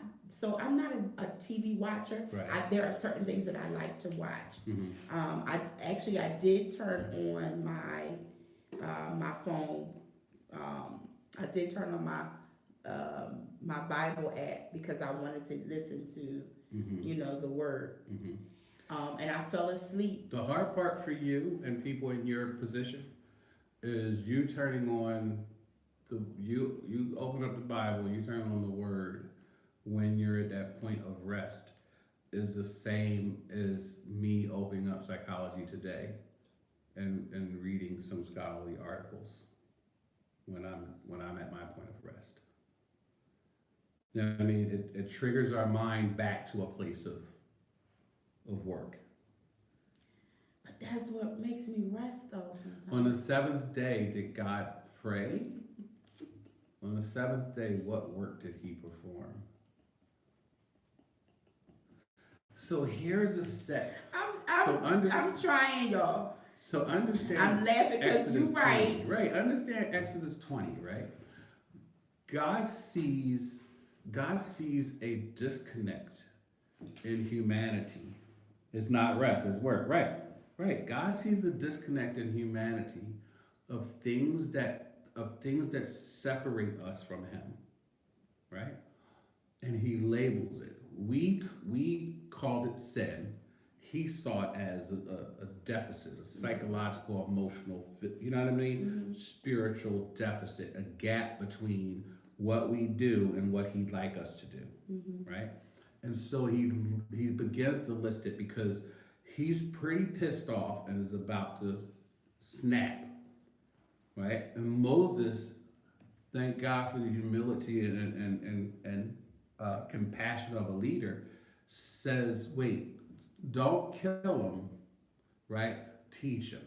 a TV watcher. Right. There are certain things that I like to watch. Mm-hmm. I did turn on my phone. I did turn on my Bible app because I wanted to listen to, you know, the word. And I fell asleep. The hard part for you and people in your position is you turning on you open up the Bible, you turn on the word when you're at that point of rest is the same as me opening up Psychology Today and reading some scholarly articles when I'm at my point of rest. You know what I mean? It triggers our mind back to a place of work. But that's what makes me rest though sometimes. On the seventh day, did God pray? On the seventh day, what work did he perform? So here's a set. I'm trying, y'all. So understand. I'm laughing because you're right. 20, right. Understand Exodus 20, right? God sees a disconnect in humanity. It's not rest, it's work. Right. Right. God sees a disconnect in humanity of things that separate us from him. Right? And he labels it. We called it sin. He saw it as a deficit, a psychological, emotional, you know what I mean? Spiritual deficit, a gap between what we do and what he'd like us to do, right? And so he begins to list it because he's pretty pissed off and is about to snap, right? And Moses, thank God for the humility and compassion of a leader, says, wait, don't kill him, right? Teach him.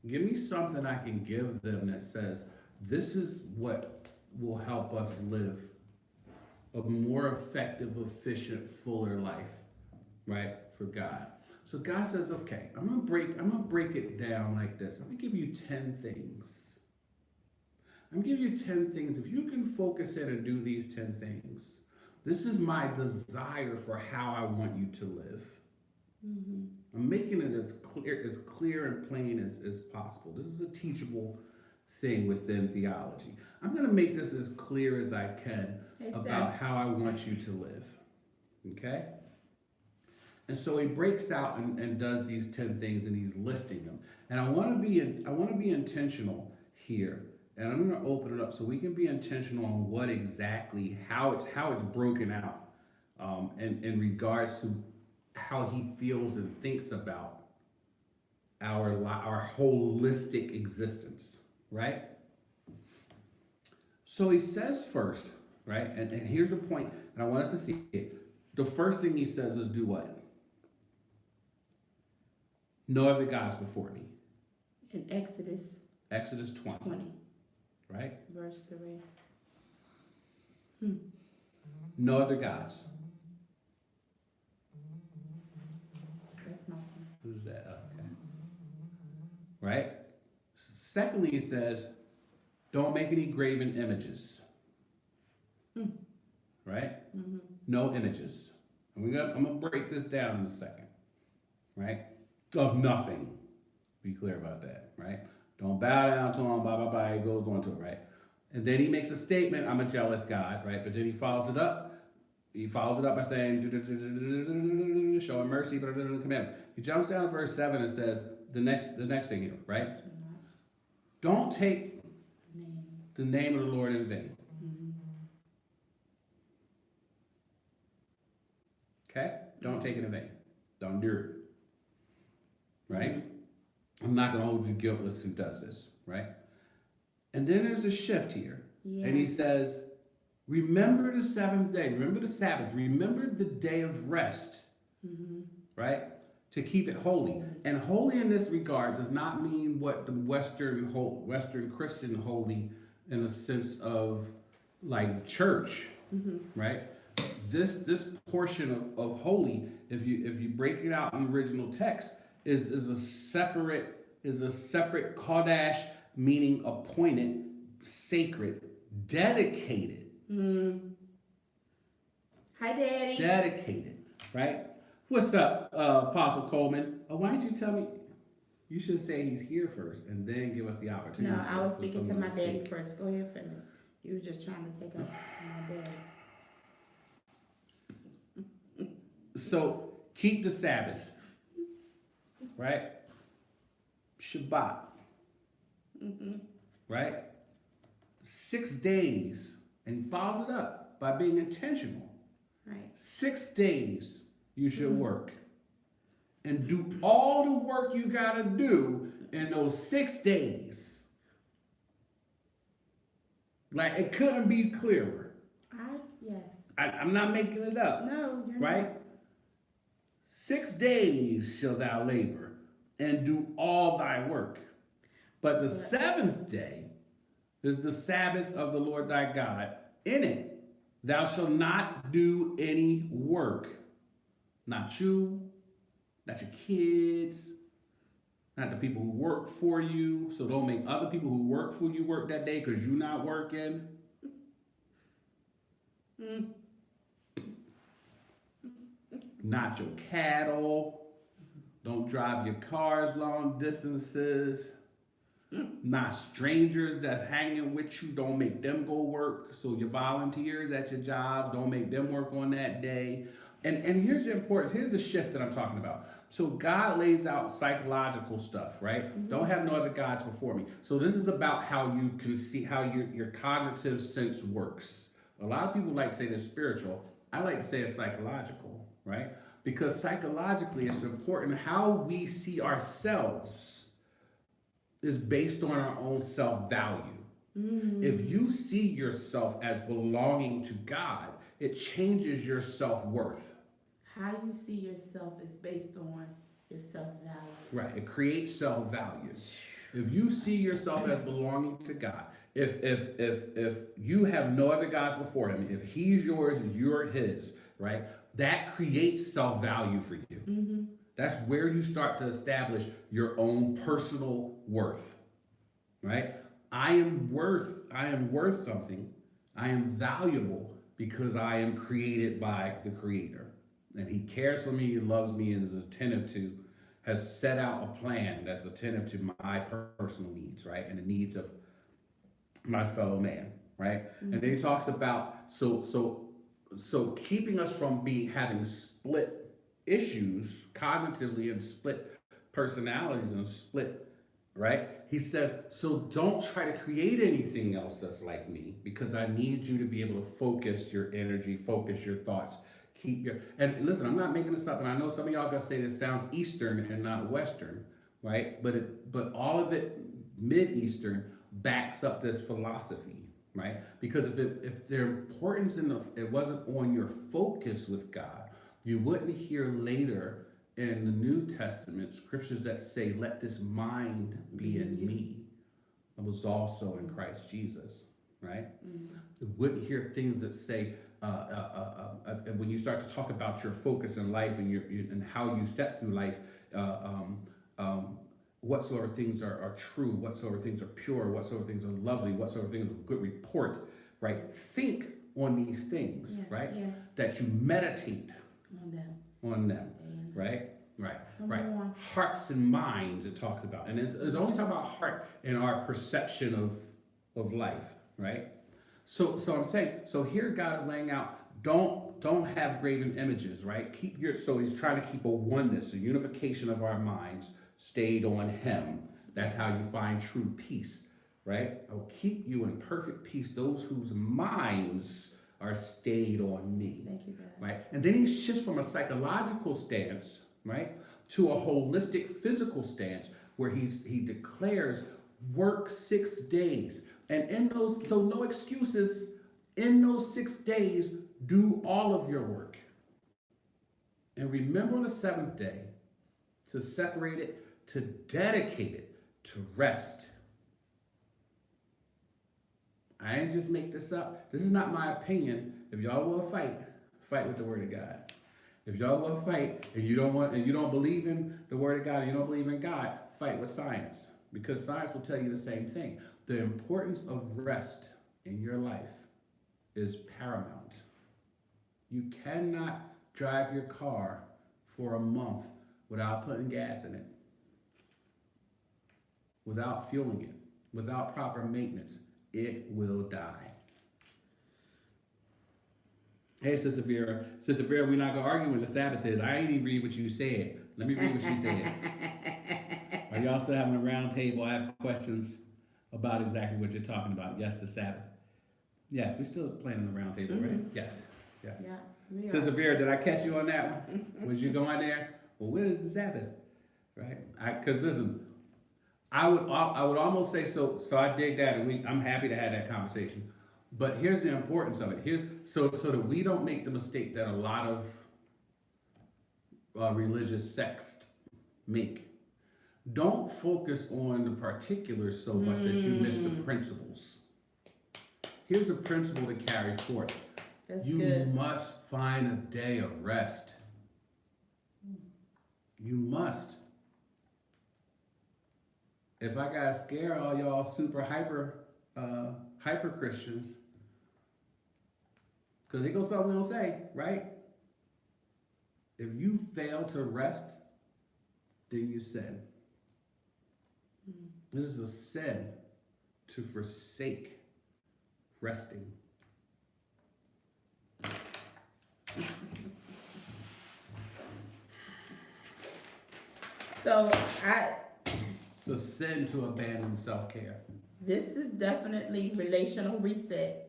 Give me something I can give them that says, this is what will help us live a more effective, efficient, fuller life, right? For God. So God says, okay, I'm gonna break it down like this. I'm gonna give you 10 things. I'm gonna give you 10 things. If you can focus in and do these 10 things, this is my desire for how I want you to live. I'm making it as clear and plain as possible. This is a teachable thing within theology. I'm going to make this as clear as I can about how I want you to live. Okay? And so he breaks out and does these 10 things, and he's listing them. And I want to be intentional here. And I'm going to open it up so we can be intentional on what exactly, how it's broken out in regards to how he feels and thinks about our holistic existence, right? So he says first, right? And here's the point, and I want us to see it. The first thing he says is do what? No other gods before me. In Exodus 20. Right? Verse 3. No other gods. That's my point. Who's that? Okay. Right? Secondly, he says, don't make any graven images. Right? No images. And I'm going to break this down in a second. Right? Of nothing. Be clear about that. Right? Don't bow down to him, blah, blah, blah. He goes on to it, right? And then he makes a statement, I'm a jealous God, right? But then he follows it up. He follows it up by saying, show him mercy, commandments. He jumps down to verse 7 and says, the next thing here, right? Don't take the name of the Lord in vain. Okay? Don't take it in vain. Don't do it. Right? I'm not going to hold you guiltless who does this, right? And then there's a shift here. Yeah. And he says, remember the seventh day, remember the Sabbath, remember the day of rest, right? To keep it holy. And holy in this regard does not mean what the Western Christian holy in a sense of like church right? This portion of holy, if you break it out in the original text, is a separate kodesh, meaning appointed, sacred, dedicated. Hi, Daddy. Dedicated, right? What's up, Apostle Coleman? Why don't you tell me? You should say he's here first, and then give us the opportunity. No, I was for speaking to someone my daddy speak. first. Go ahead, finish. You were just trying to take up my daddy. So keep the Sabbath, right? Shabbat, right? 6 days, and he follows it up by being intentional. Right. 6 days you should work, and do all the work you gotta do in those 6 days. Like, it couldn't be clearer. Yes. I'm not making it up. No, you're Right? not. 6 days shall thou labor and do all thy work. But the seventh day is the Sabbath of the Lord thy God. In it thou shalt not do any work. Not you, not your kids, not the people who work for you. So don't make other people who work for you work that day because you're not working. Not your cattle. Don't drive your cars long distances. Not strangers that's hanging with you. Don't make them go work. So your volunteers at your jobs, don't make them work on that day. And here's the importance. Here's the shift that I'm talking about. So God lays out psychological stuff, right? Don't have no other gods before me. So this is about how you can see how your cognitive sense works. A lot of people like to say it's spiritual. I like to say it's psychological, right? Because psychologically, it's important how we see ourselves is based on our own self-value. If you see yourself as belonging to God, it changes your self-worth. How you see yourself is based on your self-value. Right, it creates self-value. If you see yourself as belonging to God, if you have no other gods before him, if he's yours and you're his, right, that creates self-value for you. That's where you start to establish your own personal worth, right? I am worth something. I am valuable because I am created by the Creator. And he cares for me, he loves me, and is attentive to, has set out a plan that's attentive to my personal needs, right? And the needs of my fellow man, right? And then he talks about, so keeping us from having split issues cognitively and split personalities and split, right? He says, so don't try to create anything else that's like me, because I need you to be able to focus your energy, focus your thoughts, and listen, I'm not making this up, and I know some of y'all gonna say this sounds Eastern and not Western, right? But all of it Mid-Eastern backs up this philosophy, right? Because if their importance it wasn't on your focus with God, you wouldn't hear later in the New Testament scriptures that say, let this mind be in me. It was also in Christ Jesus, right? You wouldn't hear things that say, when you start to talk about your focus in life and how you step through life, whatsoever things are true, whatsoever things are pure, whatsoever things are lovely, whatsoever things of good report, right? Think on these things, right? Yeah. That you meditate on them, right? Right. Hearts and minds, it talks about. And it's only talking about heart and our perception of life, right? So I'm saying, so here God is laying out, don't have graven images, right? So he's trying to keep a oneness, a unification of our minds stayed on him. That's how you find true peace, right? I will keep you in perfect peace, those whose minds are stayed on me. Thank you, God. Right? And then he shifts from a psychological stance, right, to a holistic physical stance where he declares work 6 days. And in those, though no excuses, in those 6 days, do all of your work. And remember on the seventh day to separate it, to dedicate it to rest. I I didn't just make this up. This is not my opinion. If y'all will fight, fight with the word of God. If y'all will fight and you don't believe in the word of God and you don't believe in God, fight with science. Because science will tell you the same thing. The importance of rest in your life is paramount. You cannot drive your car for a month without putting gas in it, without fueling it, without proper maintenance. It will die. Hey, Sister Vera. Sister Vera, we're not going to argue when the Sabbath is. I ain't even read what you said. Let me read what she said. Are y'all still having a round table? I have questions about exactly what you're talking about. Yes, the Sabbath. Yes, we're still planning the round table, right? Yes. Yes. Yeah. Sister Vera, did I catch you on that one? Was you going there? Well, when is the Sabbath? Right? Because listen, I would almost say so I dig that, and I'm happy to have that conversation. But here's the importance of it. So that we don't make the mistake that a lot of religious sects make. Don't focus on the particulars so much that you miss the principles. Here's the principle to carry forth. You must find a day of rest. You must. If I gotta scare all y'all super hyper Christians, because here goes something we don't say, right? If you fail to rest, then you sin. This is a sin to forsake resting. So It's a sin to abandon self-care. this is definitely relational reset.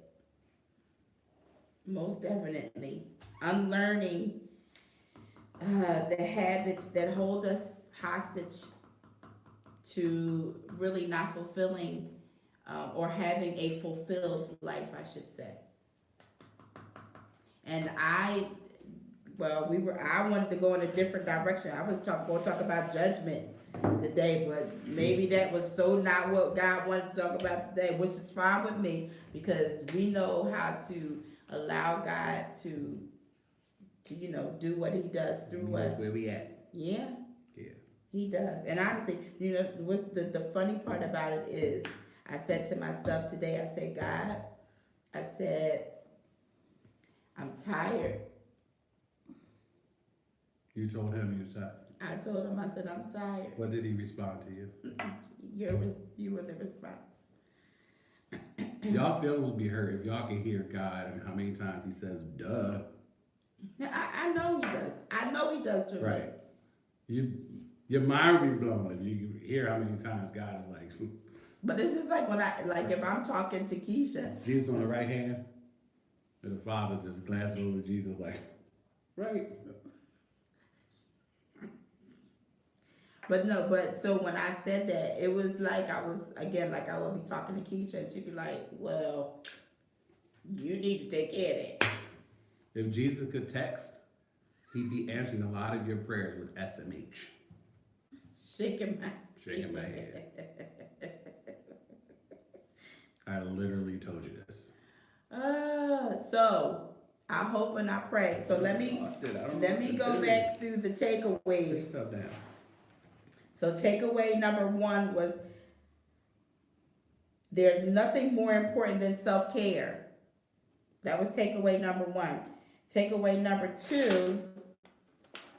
Most definitely. Unlearning the habits that hold us hostage to really not fulfilling or having a fulfilled life, I should say. And I wanted to go in a different direction. I was going to talk about judgment today, but maybe that was so not what God wanted to talk about today, which is fine with me, because we know how to allow God to do what he does through us. Where we at? Yeah. Yeah. He does. And honestly, what's the funny part about it is, I said to myself today, I said, God, I said, I'm tired. You told him you said. I told him, I said, I'm tired. What did he respond to you? You were the response. Y'all feelings would be hurt if y'all could hear God and how many times he says, duh. I know he does. I know he does to me. Right. Your mind would be blown if you hear how many times God is like. But it's just like if I'm talking to Keisha. Jesus on the right hand, and the Father just glanced over Jesus like, right. But so when I said that, it was like I would be talking to Keisha, and she'd be like, well, you need to take care of that. If Jesus could text, he'd be answering a lot of your prayers with SMH. Shaking my head. I literally told you this. So I hope and I pray. So let me go back through the takeaways. Sit yourself down. So takeaway number 1 was, there's nothing more important than self-care. That was takeaway number 1. Takeaway number 2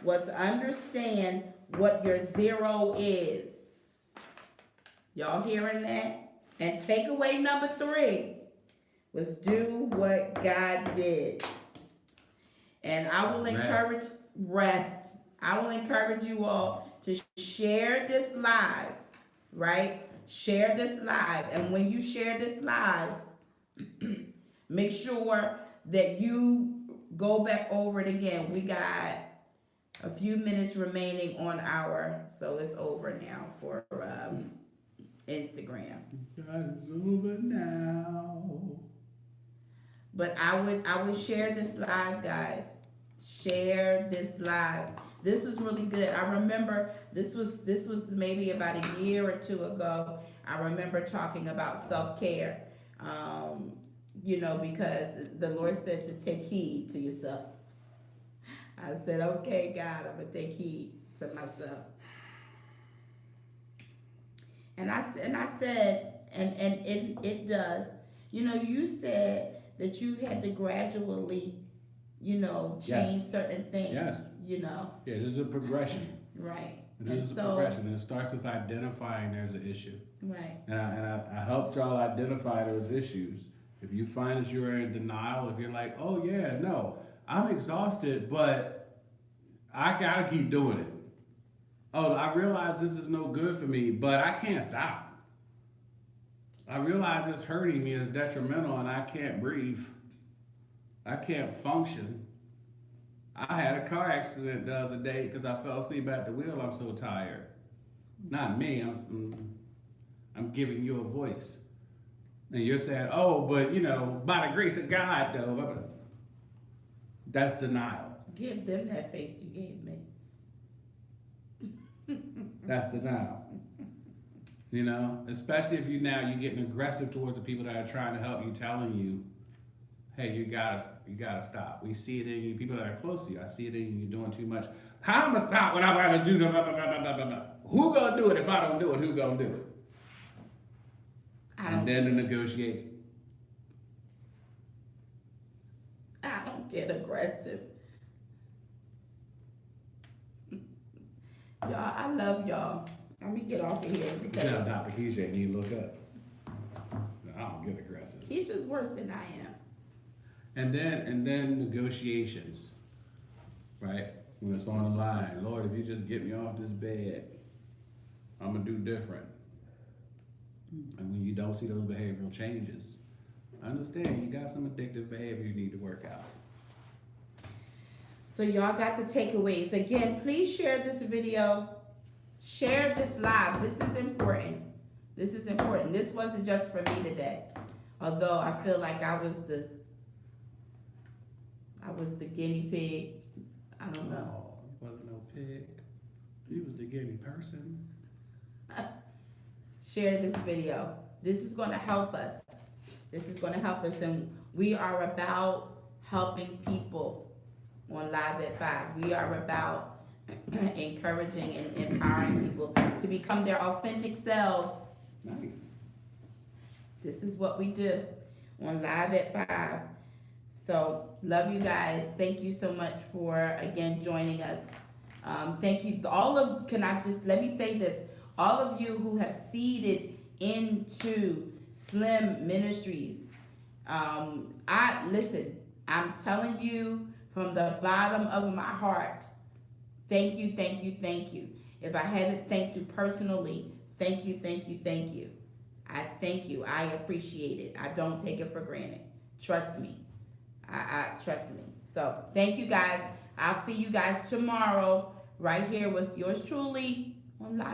was understand what your zero is. Y'all hearing that? And takeaway number 3 was do what God did. And I will encourage rest. I will encourage you all to share this live, right? Share this live. And when you share this live, make sure that you go back over it again. We got a few minutes remaining on so it's over now for Instagram. God is over now. But I would share this live, guys. Share this live. This is really good. I remember this was maybe about a year or 2 ago. I remember talking about self-care. You know, because the Lord said to take heed to yourself. I said, okay, God, I'm gonna take heed to myself. And I said, and it does. You know, you said that you had to gradually, you know, change certain things. Yes. You know. Yeah, this is a progression. Right. It is a progression, and it starts with identifying there's an issue. Right. And I helped y'all identify those issues. If you find that you're in denial, if you're like, oh yeah, no, I'm exhausted, but I gotta keep doing it. Oh, I realize this is no good for me, but I can't stop. I realize it's hurting me, it's detrimental, and I can't breathe. I can't function. I had a car accident the other day because I fell asleep at the wheel. I'm so tired. Not me. I'm giving you a voice. And you're saying, oh, but you know, by the grace of God, though. That's denial. Give them that faith you gave me. That's denial. You know, especially if you're getting aggressive towards the people that are trying to help you, telling you, hey, you gotta stop. We see it in you, people that are close to you. I see it in you, you're doing too much. How am I stop when I'm gonna do the Who gonna do it if I don't do it? Who gonna do it? And then the negotiation. I don't get aggressive. Y'all, I love y'all. Let me get off of here because Now, Dr. Keisha, and you look up. I don't get aggressive. Keisha's worse than I am. And then negotiations, right? When it's on the line, Lord, if you just get me off this bed, I'm gonna do different. And when you don't see those behavioral changes, understand you got some addictive behavior you need to work out. So y'all got the takeaways. Again, please share this video. Share this live. This is important. This is important. This wasn't just for me today. Although I feel like I was the guinea pig. I don't know. Oh, you wasn't no pig. You was the guinea person. Share this video. This is going to help us. This is going to help us, and we are about helping people on Live at 5. We are about encouraging and empowering people to become their authentic selves. Nice. This is what we do on Live at 5. So, love you guys. Thank you so much for, again, joining us. Thank you. Let me say this. All of you who have seeded into Slim Ministries, I'm telling you from the bottom of my heart, thank you, thank you, thank you. If I haven't thanked you personally, thank you, thank you, thank you. I thank you. I appreciate it. I don't take it for granted. Trust me. I trust me. So thank you guys. I'll see you guys tomorrow right here with yours truly on Live.